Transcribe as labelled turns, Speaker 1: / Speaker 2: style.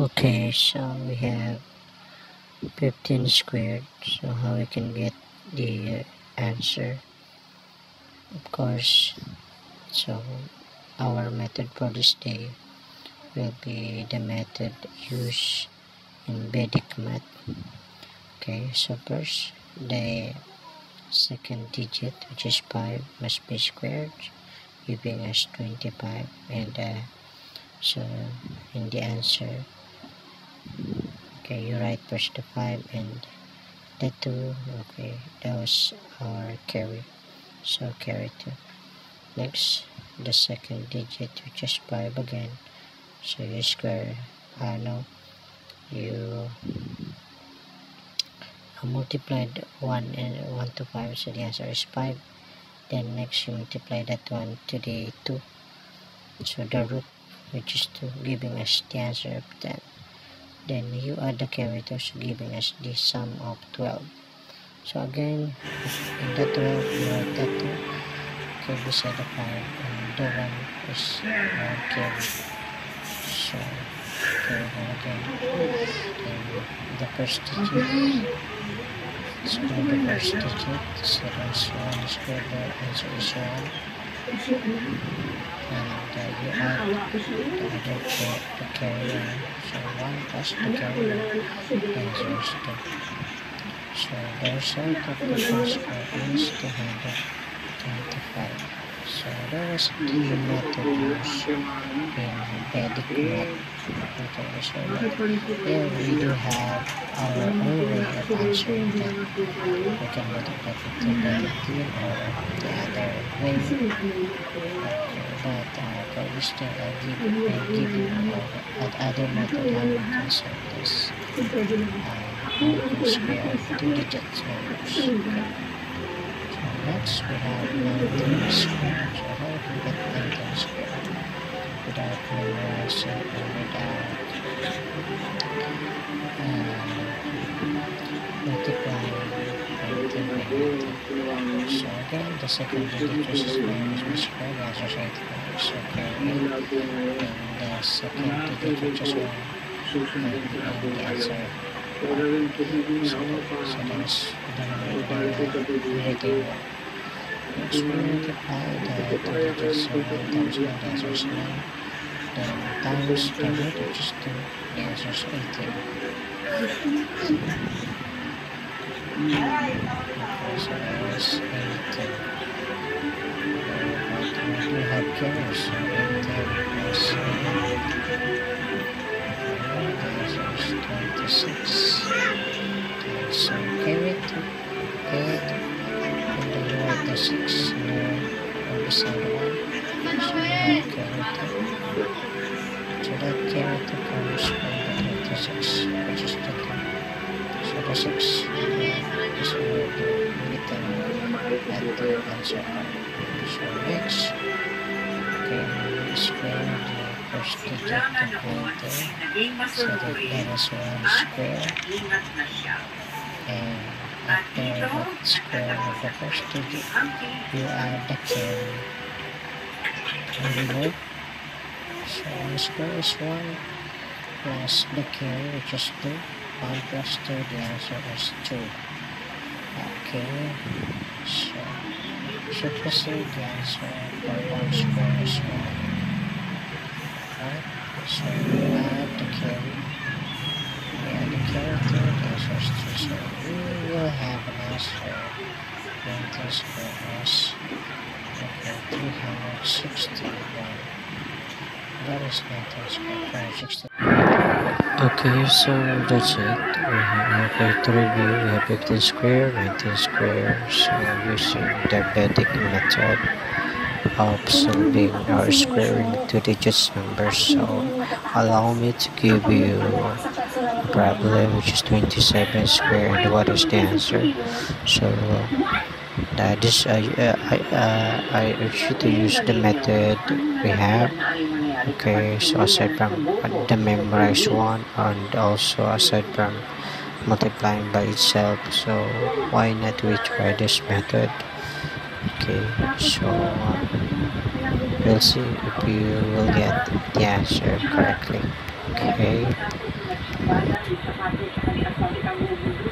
Speaker 1: Okay, so we have 15 squared. So how we can get the answer? Of course, so our method for this day will be the method used in Vedic math. Okay, so first the second digit, which is 5, must be squared, giving us 25. And so in the answer, okay, you write first the 5 and the 2. Okay, that was our carry, so carry 2. Next, the second digit, which is 5 again, so you square, no, you multiplied 1 and 1 to 5, so the answer is 5. Then next you multiply that one to the 2, so the root, which is 2, giving us the answer of 10. Then you add the carry 2, so giving us the sum of 12. So again, in the 12 you write that 2, okay, beside the 5, and the 1 is our carry. So carry 1 again. Then the first digit, square the first digit, so that's 1 squared, the answer is 1. And you add the carry 1, so 1 plus the carry 1, the answer is 2. So the result of the first square is 225. So that was the method used in Vedic math. Okay, so here we do have our own way of answering that. We can multiply 15 by 15 or the other way. Okay, but for this thing, I'll give you other method how you can solve this. How you can square 2 digits numbers. Okay. Next, we have 19 squared. So how we can get 19 squared without memorizing and without multiplying 19 by 19. So again, the second digit is squared, the answer is 85. So carry 8, and the second digit which is 1, and the answer. So that's the negative 1. Next, we multiply the 2 digits, so 9 times 1, the answer is 9. Then times the root, which is 2, the answer is 18. Okay, so that was 18. But we do have carriers, so 18 plus 8. 26. Okay, so carry 2, and then you write the 6 near or beside the 1. So you have carry 2. So that carry 2 comes from the 26, which is the 2. So the 6 is where the middle at the answer part. So next, okay, square the first digit of 19, so that is 1 square, and after that square of the first digit, you add the carry and remove. So 1 square is 1 plus the carry, which is 2. 1 plus 2, the answer is 2. Okay, so proceed the answer for 1 square is 1. Right? So we add the carry. We add the carry to the answer is 2. So we will have an answer 19 square was 361. That is 19 square, 360. Okay, so that's it. We have to review. We have 15 square, 19 square. So using the Vedic method of solving or squaring 2 digits numbers. So allow me to give you a problem which is 27 square, and what is the answer. So this I urge you to use the method we have. Okay, so aside from the memorized one, and also aside from multiplying by itself, so why not we try this method? Okay, so we'll see if you will get the answer correctly. Okay.
Speaker 2: sapatos sa kanya sabi kang bubudro.